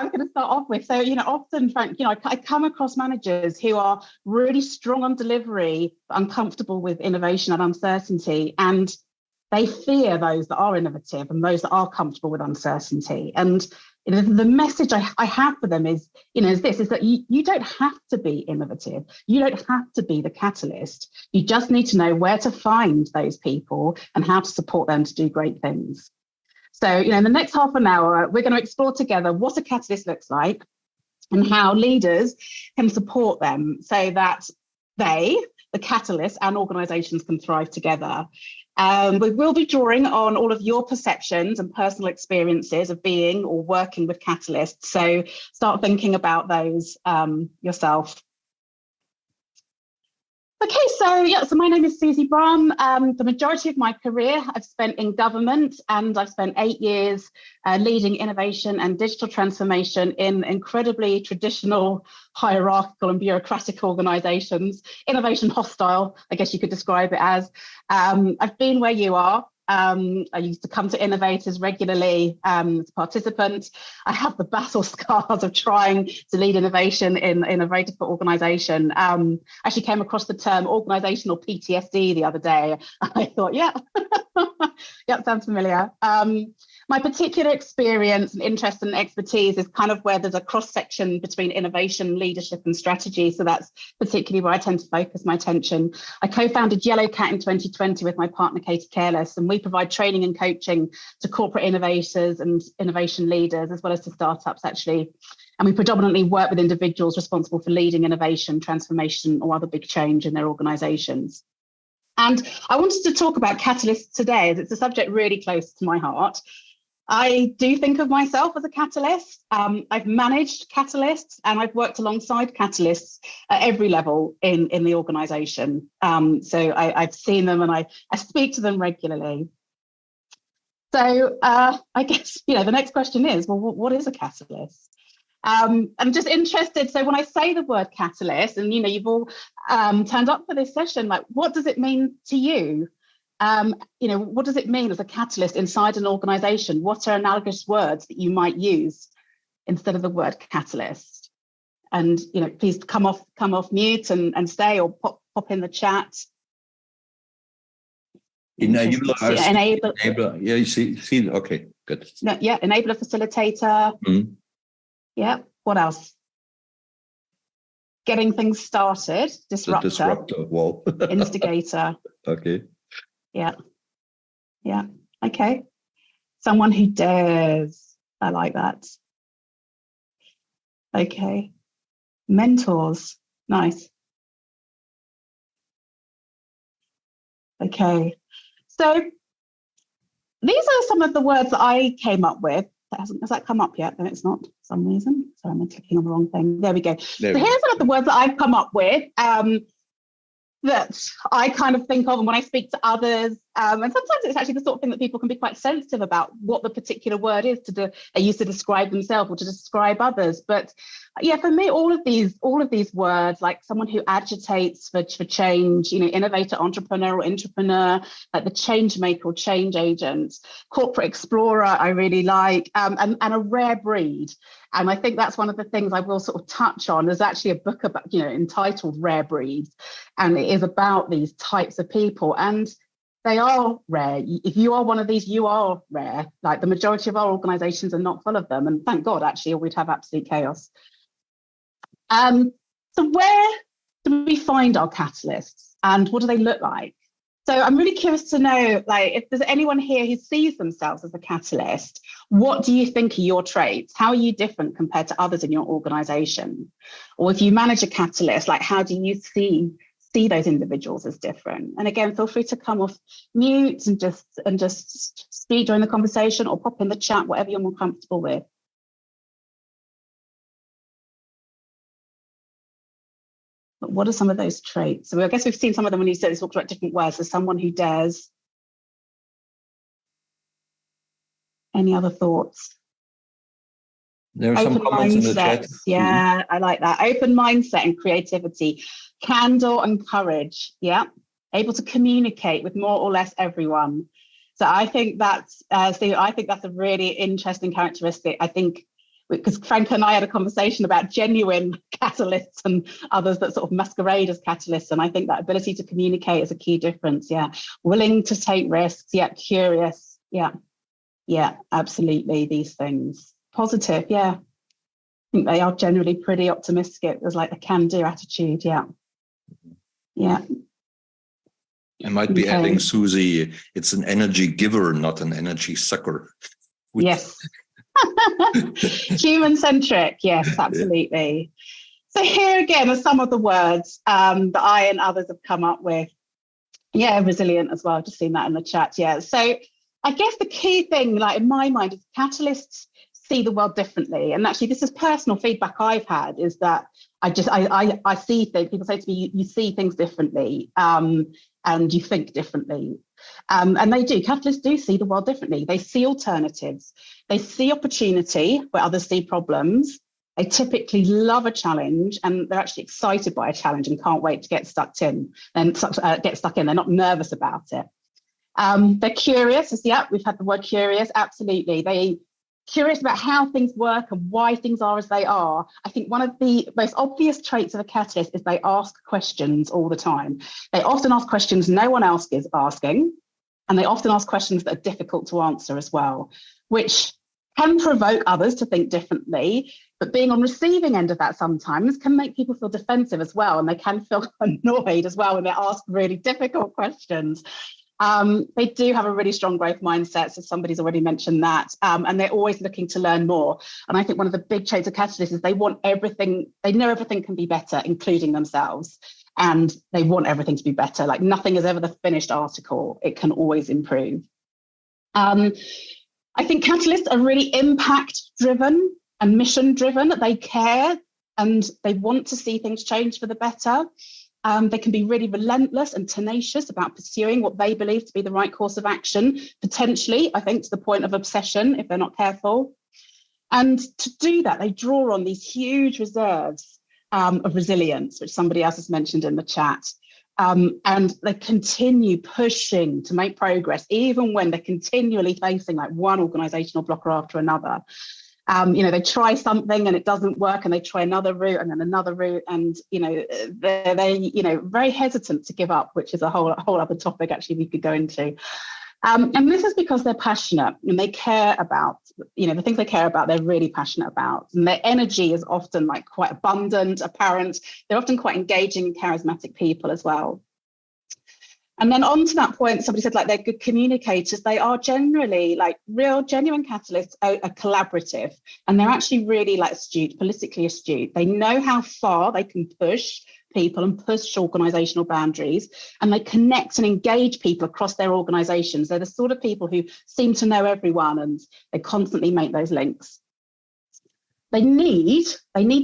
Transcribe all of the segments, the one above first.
I'm going to start off with. So, often, Frank, I come across managers who are really strong on delivery, but uncomfortable with innovation and uncertainty. And they fear those that are innovative and those that are comfortable with uncertainty. And the message I have for them is that you don't have to be innovative. You don't have to be the catalyst. You just need to know where to find those people and how to support them to do great things. So, in the next half an hour, we're going to explore together what a catalyst looks like and how leaders can support them so that they, the catalyst, and organisations can thrive together. We will be drawing on all of your perceptions and personal experiences of being or working with catalysts. So start thinking about those yourself. Okay, so my name is Susie Braam. The majority of my career I've spent in government, and I've spent 8 years leading innovation and digital transformation in incredibly traditional, hierarchical and bureaucratic organisations, innovation hostile, I guess you could describe it as. I've been where you are. I used to come to Innov8rs regularly as a participant. I have the battle scars of trying to lead innovation in a very difficult organisation. Actually came across the term organisational PTSD the other day. I thought, yeah, sounds familiar. My particular experience and interest and expertise is kind of where there's a cross-section between innovation, leadership and strategy. So that's particularly where I tend to focus my attention. I co-founded Yellowcat in 2020 with my partner, Katie Careless, and we provide training and coaching to corporate innovators and innovation leaders, as well as to startups, actually. And we predominantly work with individuals responsible for leading innovation, transformation, or other big change in their organizations. And I wanted to talk about catalysts today, as it's a subject really close to my heart. I do think of myself as a catalyst. I've managed catalysts and I've worked alongside catalysts at every level in the organisation. So I've seen them and I speak to them regularly. So I guess, the next question is, well, what is a catalyst? I'm just interested. So when I say the word catalyst, and you've all turned up for this session, like, what does it mean to you? What does it mean as a catalyst inside an organisation? What are analogous words that you might use instead of the word catalyst? And please come off mute and stay, or pop in the chat. Enable. Yeah, you see. Okay, good. No, yeah, enabler, facilitator. Mm-hmm. Yeah. What else? Getting things started. Disruptor. Disruptor. Whoa. Instigator. Okay. Yeah. Okay. Someone who dares. I like that. Okay. Mentors. Nice. Okay. So these are some of the words that I came up with. Has that come up yet? No, it's not for some reason. So I'm clicking on the wrong thing. There we go. So here's some of the words that I've come up with. That I kind of think of and when I speak to others, and sometimes it's actually the sort of thing that people can be quite sensitive about, what the particular word is they use to describe themselves or to describe others. But yeah, for me, all of these words, like someone who agitates for change, innovator, entrepreneur, or entrepreneur, like the change maker or change agent, corporate explorer, I really like, and a rare breed. And I think that's one of the things I will sort of touch on. There's actually a book about, entitled Rare Breeds, and it is about these types of people. And they are rare. If you are one of these, you are rare. Like the majority of our organizations are not full of them. And thank God, actually, or we'd have absolute chaos. So where do we find our catalysts and what do they look like? So I'm really curious to know, like, if there's anyone here who sees themselves as a catalyst, what do you think are your traits? How are you different compared to others in your organization? Or if you manage a catalyst, like, how do you see those individuals as different? And again, feel free to come off mute and just speak during the conversation or pop in the chat, whatever you're more comfortable with. But what are some of those traits? So I guess we've seen some of them when you said talked about different words. So someone who dares. Any other thoughts? There are some comments in the chat. Yeah, I like that. Open mindset and creativity, candor and courage. Yeah, able to communicate with more or less everyone. So I think that's a really interesting characteristic. I think because Frank and I had a conversation about genuine catalysts and others that sort of masquerade as catalysts. And I think that ability to communicate is a key difference. Yeah. Willing to take risks. Yeah. Curious. Yeah. Yeah, absolutely. These things. Positive. Yeah. I think they are generally pretty optimistic. There's like a can-do attitude. Yeah. Yeah. I might be adding, Susie, it's an energy giver, not an energy sucker. Yes. Human-centric. Yes, absolutely. So here again are some of the words that I and others have come up with. Yeah, resilient as well. I've just seen that in the chat. Yeah. So I guess the key thing, like in my mind, is catalysts see the world differently. And actually, this is personal feedback I've had, is that I see things, people say to me, you see things differently and you think differently. And they do, catalysts do see the world differently. They see alternatives. They see opportunity where others see problems. They typically love a challenge, and they're actually excited by a challenge and can't wait to get stuck in. They're not nervous about it. They're curious. We've had the word curious. Absolutely. They're curious about how things work and why things are as they are. I think one of the most obvious traits of a catalyst is they ask questions all the time. They often ask questions no one else is asking, and they often ask questions that are difficult to answer as well, which can provoke others to think differently. But being on receiving end of that sometimes can make people feel defensive as well, and they can feel annoyed as well when they're asked really difficult questions. They do have a really strong growth mindset, so somebody's already mentioned that, and they're always looking to learn more. And I think one of the big traits of catalysts is they want everything, they know everything can be better, including themselves, and they want everything to be better. Like nothing is ever the finished article, it can always improve. I think catalysts are really impact driven and mission driven. They care and they want to see things change for the better. They can be really relentless and tenacious about pursuing what they believe to be the right course of action, potentially, I think, to the point of obsession if they're not careful. And to do that, they draw on these huge reserves of resilience, which somebody else has mentioned in the chat. And they continue pushing to make progress, even when they're continually facing like one organizational blocker after another. They try something and it doesn't work, and they try another route and then another route, and they're very hesitant to give up, which is a whole other topic actually we could go into. And this is because they're passionate and they care about, the things they care about, they're really passionate about. And their energy is often like quite abundant, apparent. They're often quite engaging and charismatic people as well. And then on to that point, somebody said like they're good communicators. They are generally like real genuine catalysts are collaborative, and they're actually really like astute, politically astute. They know how far they can push people and push organizational boundaries, and they connect and engage people across their organizations. They're the sort of people who seem to know everyone, and they constantly make those links. They need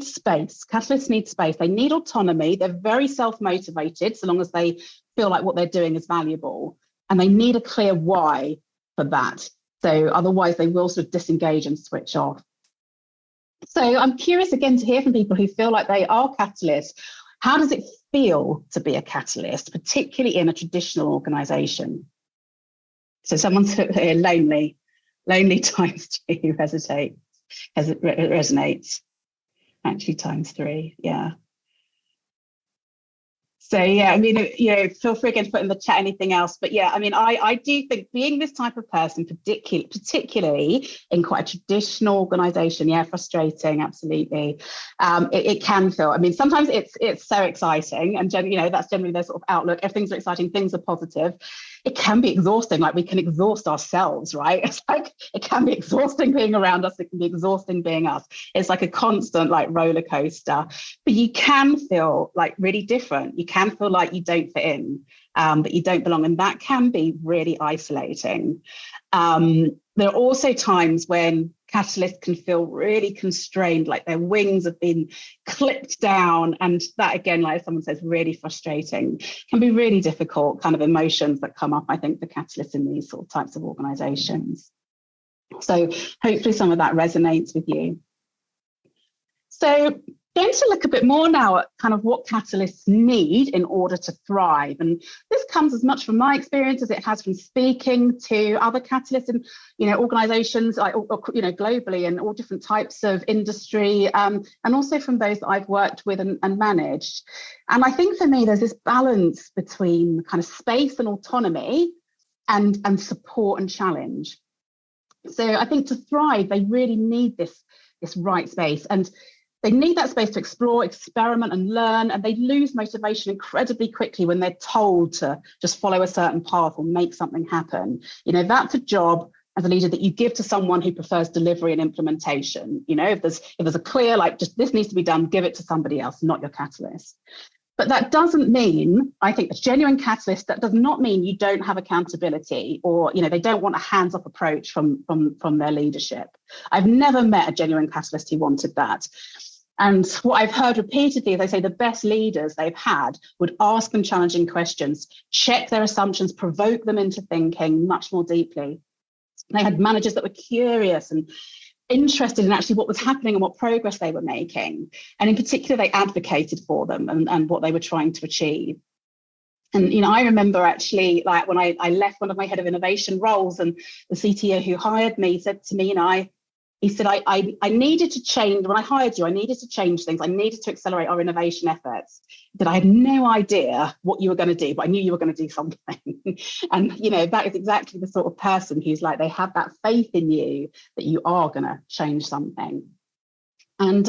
space. Catalysts need space. They need autonomy. They're very self-motivated, so long as they feel like what they're doing is valuable. And they need a clear why for that. So otherwise they will sort of disengage and switch off. So I'm curious again to hear from people who feel like they are catalysts. How does it feel to be a catalyst, particularly in a traditional organization? So someone's here, lonely times 2, resonates, actually times 3, yeah. So yeah, I mean, feel free again to put in the chat anything else. But yeah, I mean, I do think being this type of person, particularly in quite a traditional organisation, yeah, frustrating, absolutely. It can feel. I mean, sometimes it's so exciting, and that's generally their sort of outlook. Everything's exciting, things are positive. It can be exhausting. Like we can exhaust ourselves, right? It's like it can be exhausting being around us. It can be exhausting being us. It's like a constant like roller coaster. But you can feel like really different. You can feel like you don't fit in, that you don't belong, and that can be really isolating. There are also times when catalysts can feel really constrained, like their wings have been clipped down, and that again, like someone says, really frustrating. Can be really difficult kind of emotions that come up, I think, for catalysts in these sort of types of organizations. So hopefully some of that resonates with you. So going to look a bit more now at kind of what catalysts need in order to thrive. And this comes as much from my experience as it has from speaking to other catalysts in, organizations, like, globally, and all different types of industry, and also from those that I've worked with and managed. And I think for me, there's this balance between kind of space and autonomy and support and challenge. So I think to thrive, they really need this right space, and they need that space to explore, experiment and learn, and they lose motivation incredibly quickly when they're told to just follow a certain path or make something happen. That's a job as a leader that you give to someone who prefers delivery and implementation. If there's a clear, like, just this needs to be done, give it to somebody else, not your catalyst. But that doesn't mean, I think, a genuine catalyst, that does not mean you don't have accountability, or, they don't want a hands-off approach from their leadership. I've never met a genuine catalyst who wanted that. And what I've heard repeatedly is they say the best leaders they've had would ask them challenging questions, check their assumptions, provoke them into thinking much more deeply. They had managers that were curious and interested in actually what was happening and what progress they were making. And in particular, they advocated for them and what they were trying to achieve. And, I remember actually, like, when I left one of my head of innovation roles, and the CTO who hired me said to me, he said, I needed to change, when I hired you, I needed to change things. I needed to accelerate our innovation efforts. That I had no idea what you were going to do, but I knew you were going to do something. And, that is exactly the sort of person who's like, they have that faith in you that you are going to change something. And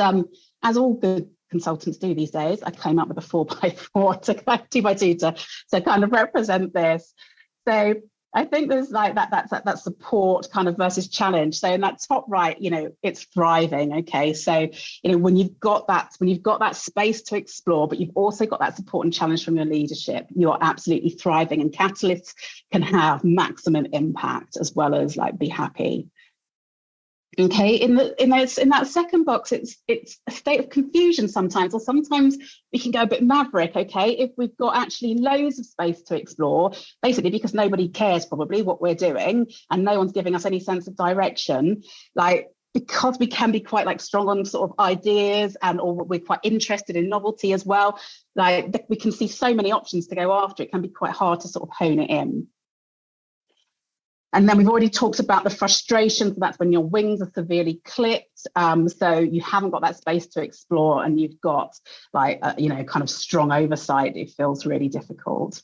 as all good consultants do these days, I came up with a 4x4 to 2x2 to kind of represent this. So I think there's like that support kind of versus challenge. So in that top right, it's thriving. Okay, so when you've got that space to explore, but you've also got that support and challenge from your leadership, you are absolutely thriving. And catalysts can have maximum impact as well as like be happy. Okay, in that second box, it's a state of confusion sometimes, or sometimes we can go a bit maverick. Okay, if we've got actually loads of space to explore, basically because nobody cares probably what we're doing, and no one's giving us any sense of direction, like, because we can be quite like strong on sort of ideas, and or we're quite interested in novelty as well. Like, we can see so many options to go after. It can be quite hard to sort of hone it in. And then we've already talked about the frustration. So that's when your wings are severely clipped. So you haven't got that space to explore, and you've got like, kind of strong oversight. It feels really difficult.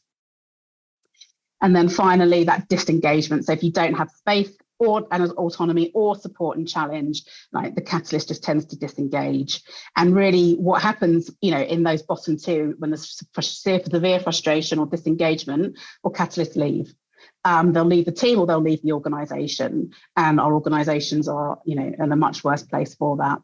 And then finally, that disengagement. So if you don't have space and autonomy or support and challenge, like, the catalyst just tends to disengage. And really what happens, in those bottom two, when there's severe frustration or disengagement, or catalysts leave. They'll leave the team, or they'll leave the organisation, and our organisations are, in a much worse place for that.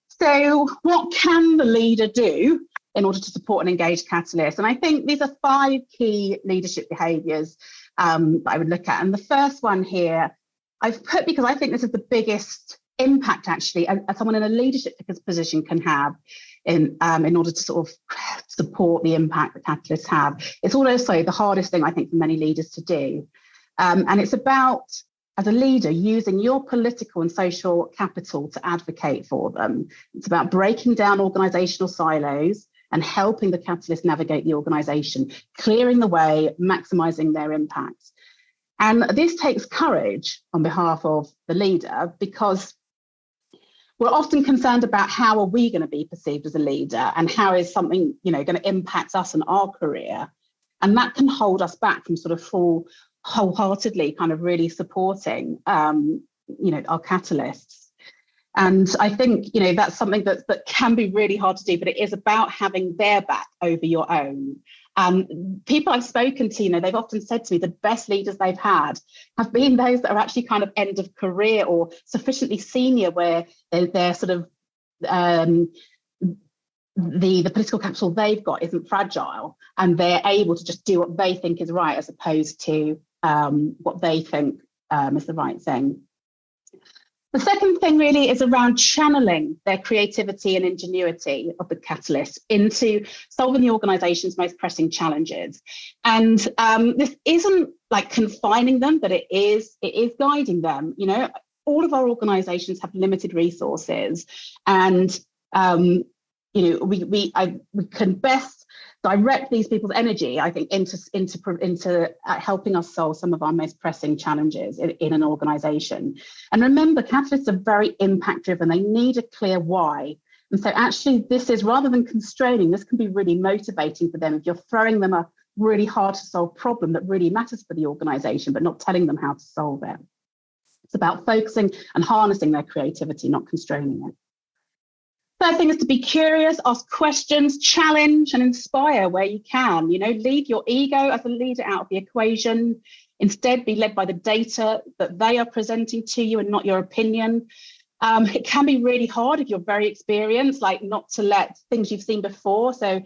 So what can the leader do in order to support and engage catalysts? And I think these are 5 key leadership behaviours that I would look at. And the first one here I've put because I think this is the biggest impact actually someone in a leadership position can have in order to sort of support the impact that catalysts have. It's also the hardest thing, I think, for many leaders to do. And it's about, as a leader, using your political and social capital to advocate for them. It's about breaking down organisational silos and helping the catalyst navigate the organisation, clearing the way, maximising their impact. And this takes courage on behalf of the leader, because we're often concerned about how are we going to be perceived as a leader, and how is something, going to impact us and our career. And that can hold us back from sort of wholeheartedly kind of really supporting, our catalysts. And I think, that's something that can be really hard to do, but it is about having their back over your own. People I've spoken to, they've often said to me the best leaders they've had have been those that are actually kind of end of career or sufficiently senior, where they're sort of the political capital they've got isn't fragile, and they're able to just do what they think is right, as opposed to what they think is the right thing. The second thing really is around channeling their creativity and ingenuity of the catalyst into solving the organisation's most pressing challenges. And this isn't like confining them, but it is guiding them. all of our organizations have limited resources, and we can best direct these people's energy, I think, into helping us solve some of our most pressing challenges in an organization. And remember, catalysts are very impact driven. They need a clear why. And so actually this is, rather than constraining, this can be really motivating for them if you're throwing them a really hard to solve problem that really matters for the organization, but not telling them how to solve it. It's about focusing and harnessing their creativity, not constraining it. Third thing is to be curious, ask questions, challenge and inspire where you can. Leave your ego as a leader out of the equation. Instead, be led by the data that they are presenting to you and not your opinion. It can be really hard if you're very experienced, like not to let things you've seen before. So,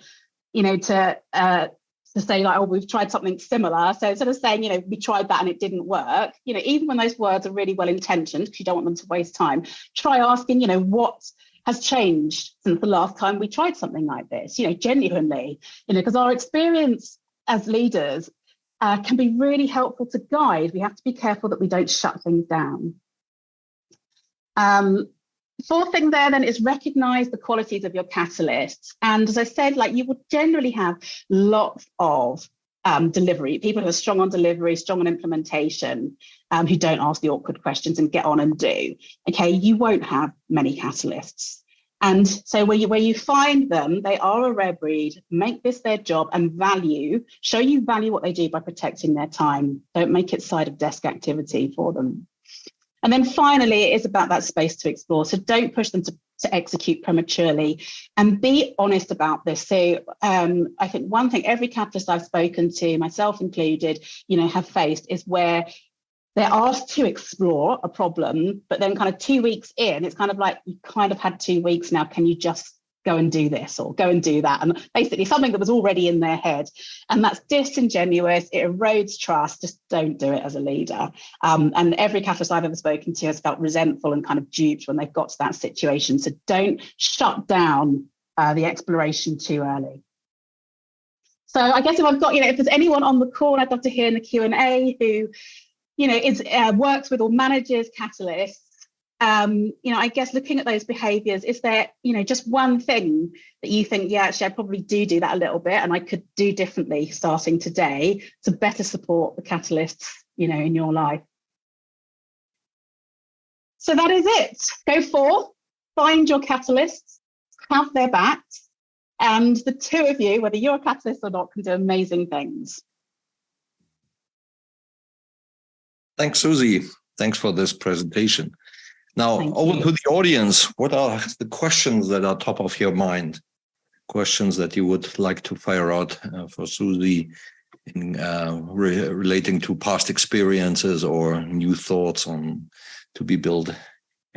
to say like, oh, we've tried something similar. So instead of saying, we tried that and it didn't work, even when those words are really well intentioned, because you don't want them to waste time, try asking, what has changed since the last time we tried something like this, genuinely, because our experience as leaders can be really helpful to guide. We have to be careful that we don't shut things down. Fourth thing there then is recognize the qualities of your catalysts. And as I said, you will generally have lots of delivery, people who are strong on delivery, strong on implementation, who don't ask the awkward questions and get on and do. Okay, you won't have many catalysts. And so where you find them, they are a rare breed. Make this their job and show you value what they do by protecting their time. Don't make it side of desk activity for them. And then finally, it is about that space to explore. So don't push them to execute prematurely, and be honest about this. So I think one thing every catalyst I've spoken to, myself included, have faced is where they're asked to explore a problem, but then kind of 2 weeks in, it's kind of like, you kind of had 2 weeks now, can you just go and do this or go and do that? And basically something that was already in their head. And that's disingenuous, it erodes trust. Just don't do it as a leader. And every catalyst I've ever spoken to has felt resentful and kind of duped when they've got to that situation. So don't shut down the exploration too early. So I guess if I've got, if there's anyone on the call, I'd love to hear in the Q&A who, works with or manages catalysts. I guess looking at those behaviours, is there, just one thing that you think, yeah, actually, I probably do that a little bit and I could do differently starting today to better support the catalysts, in your life? So that is it. Go forth, find your catalysts, have their backs, and the two of you, whether you're a catalyst or not, can do amazing things. Thanks, Susie. Thanks for this presentation. Now, over to the audience, what are the questions that are top of your mind? Questions that you would like to fire out for Susie in relating to past experiences or new thoughts on to be built?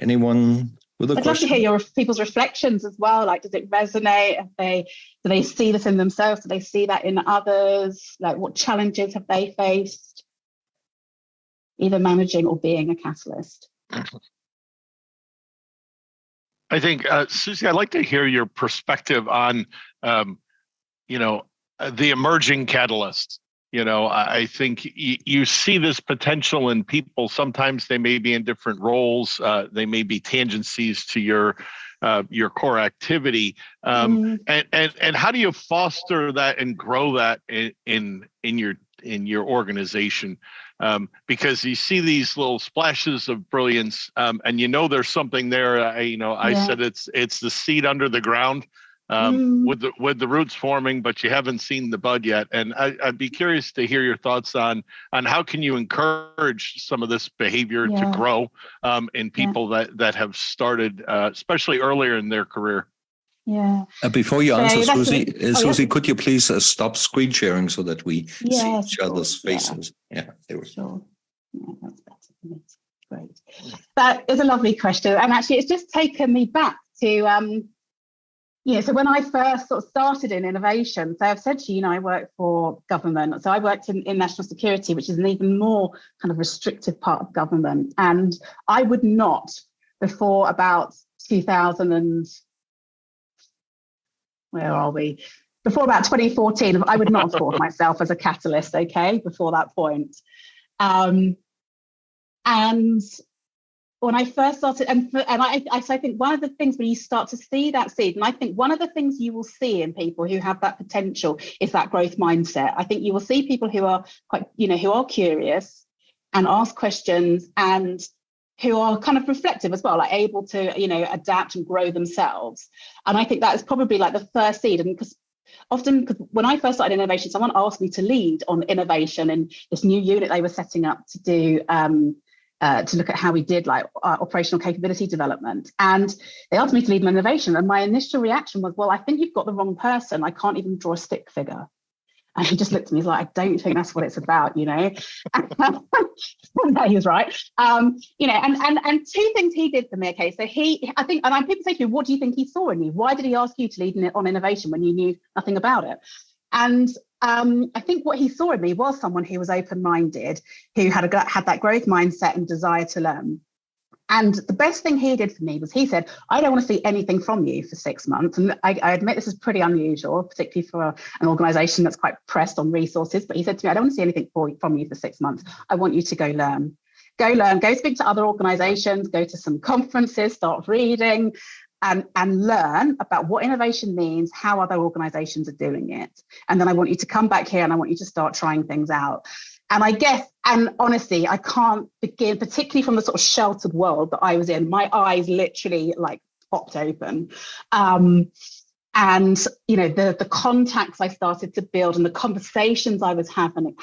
Anyone with a question? I'd love to hear people's reflections as well. Like, does it resonate? Do they see this in themselves? Do they see that in others? Like, what challenges have they faced, either managing or being a catalyst? I think, Susie, I'd like to hear your perspective on, the emerging catalysts. I think you see this potential in people. Sometimes they may be in different roles. They may be tangencies to your core activity. And how do you foster that and grow that in your organization? Because you see these little splashes of brilliance, and there's something there. I said it's the seed under the ground, with the roots forming, but you haven't seen the bud yet. And I'd be curious to hear your thoughts on how can you encourage some of this behavior to grow in people that have started, especially earlier in their career. Yeah. Before you answer, Susie, could you please stop screen sharing so that we see each other's faces? Yeah, there we go. Sure. Yeah, that's better. Great. That is a lovely question, and actually, it's just taken me back to so when I first sort of started in innovation. So I've said to you, I work for government. So I worked in national security, which is an even more kind of restrictive part of government, and I would not, before about 2000 and where are we? Before about 2014, I would not have thought of myself as a catalyst, okay, before that point. And when I first started, I think one of the things when you start to see that seed, and I think one of the things you will see in people who have that potential is that growth mindset. I think you will see people who are quite, who are curious and ask questions and who are kind of reflective as well, like able to, adapt and grow themselves. And I think that is probably like the first seed. And because when I first started innovation, someone asked me to lead on innovation and this new unit they were setting up to do, to look at how we did like operational capability development. And they asked me to lead an innovation. And my initial reaction was, well, I think you've got the wrong person. I can't even draw a stick figure. And he just looked at me, he's like, I don't think that's what it's about, No, he was right. And two things he did for me, okay, so people say to me, what do you think he saw in you? Why did he ask you to lead on innovation when you knew nothing about it? And I think what he saw in me was someone who was open-minded, who had that growth mindset and desire to learn. And the best thing he did for me was he said, I don't want to see anything from you for 6 months. And I admit this is pretty unusual, particularly for an organisation that's quite pressed on resources. But he said to me, I don't want to see anything from you for 6 months. I want you to go learn. Go speak to other organisations, go to some conferences, start reading and learn about what innovation means, how other organisations are doing it. And then I want you to come back here and I want you to start trying things out. And I guess, and honestly, I can't begin, particularly from the sort of sheltered world that I was in, my eyes literally like popped open. And, the contacts I started to build and the conversations I was having.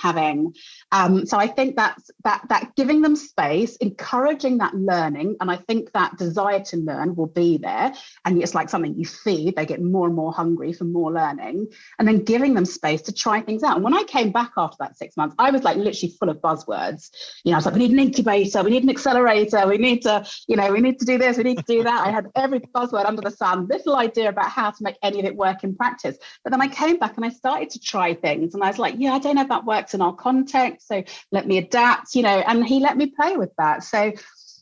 So I think that giving them space, encouraging that learning, and I think that desire to learn will be there. And it's like something you feed, they get more and more hungry for more learning, and then giving them space to try things out. And when I came back after that 6 months, I was like literally full of buzzwords. I was like, we need an incubator, we need an accelerator, we need to, we need to do this, we need to do that. I had every buzzword under the sun, little idea about how to make any of it work in practice. But then I came back and I started to try things and I was like, I don't know if that works in our context, so let me adapt, and he let me play with that. So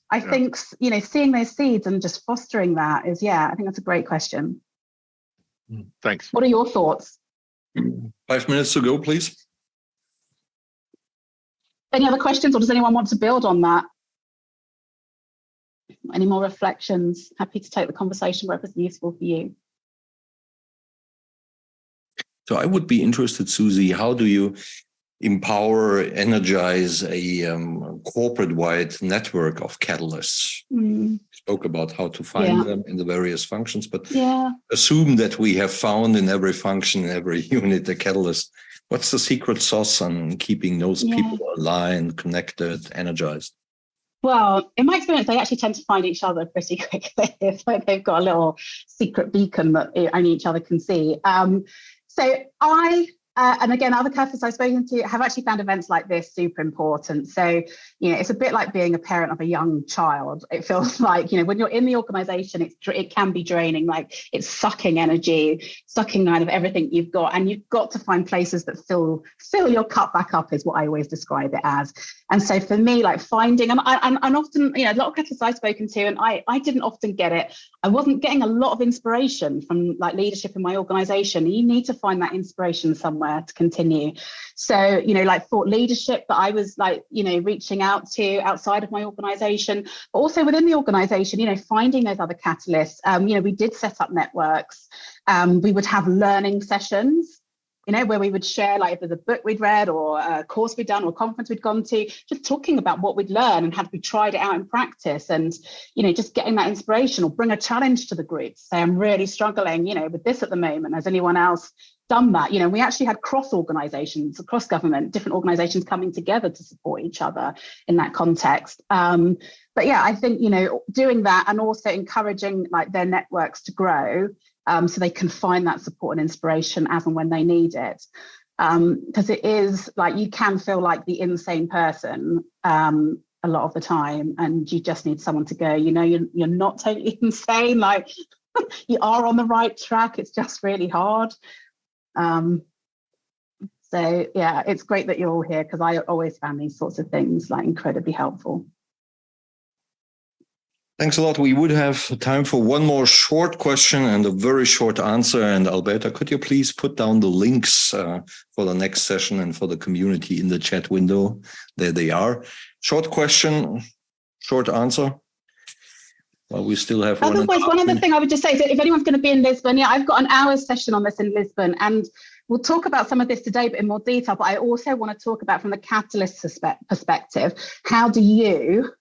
I think, seeing those seeds and just fostering that is, I think that's a great question. Thanks. What are your thoughts? 5 minutes to go, please. Any other questions, or does anyone want to build on that? Any more reflections? Happy to take the conversation wherever it's useful for you. So I would be interested, Susie, how do you empower, energize a corporate-wide network of catalysts? You spoke about how to find them in the various functions, but assume that we have found in every function, in every unit, a catalyst. What's the secret sauce on keeping those people aligned, connected, energized? Well, in my experience, they actually tend to find each other pretty quickly. It's like they've got a little secret beacon that only each other can see. So and again, other catalysts I've spoken to have actually found events like this super important. So, it's a bit like being a parent of a young child. It feels like, when you're in the organization, it can be draining, like it's sucking energy, sucking out of everything you've got. And you've got to find places that fill your cup back up is what I always describe it as. And so for me, like finding, and often, a lot of catalysts I've spoken to, and I didn't often get it. I wasn't getting a lot of inspiration from like leadership in my organization. You need to find that inspiration somewhere to continue. So, like thought leadership that I was like, reaching out to outside of my organization, but also within the organization, finding those other catalysts. We did set up networks. We would have learning sessions, where we would share, like if there's a book we'd read or a course we'd done or a conference we'd gone to, just talking about what we'd learned and had we tried it out in practice, and, just getting that inspiration, or bring a challenge to the group. Say, I'm really struggling, with this at the moment. Has anyone else done that? We actually had cross organizations, across government, different organizations coming together to support each other in that context. But I think, doing that and also encouraging like their networks to grow, so they can find that support and inspiration as and when they need it. Because it is like, you can feel like the insane person a lot of the time, and you just need someone to go, you're not totally insane, like you are on the right track, it's just really hard. So it's great that you're all here, because I always found these sorts of things like incredibly helpful. Thanks a lot. We would have time for one more short question and a very short answer. And Alberta, could you please put down the links for the next session and for the community in the chat window? There they are. Short question, short answer. Well, we still have otherwise, one other thing I would just say is that if anyone's going to be in Lisbon, yeah, I've got an hour's session on this in Lisbon, and we'll talk about some of this today, but in more detail. But I also want to talk about from the catalyst perspective, how do you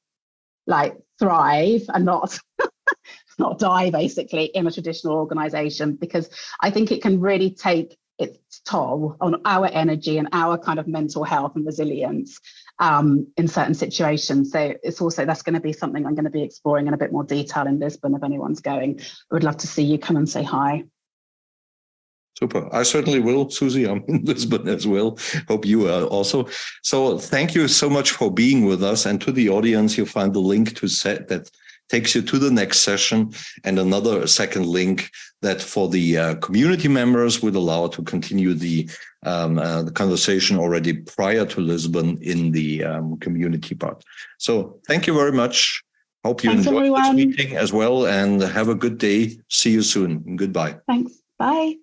thrive and not die basically in a traditional organization? Because I think it can really take its toll on our energy and our kind of mental health and resilience in certain situations. So that's going to be something I'm going to be exploring in a bit more detail in Lisbon. If anyone's going, I would love to see you come and say hi. Super. I certainly will, Susie. I'm in Lisbon as well. Hope you are also. So thank you so much for being with us. And to the audience, you'll find the link to set that takes you to the next session, and another second link that for the community members would allow to continue the conversation already prior to Lisbon in the community part. So thank you very much. Hope you enjoyed this meeting as well, and have a good day. See you soon. Goodbye. Thanks. Bye.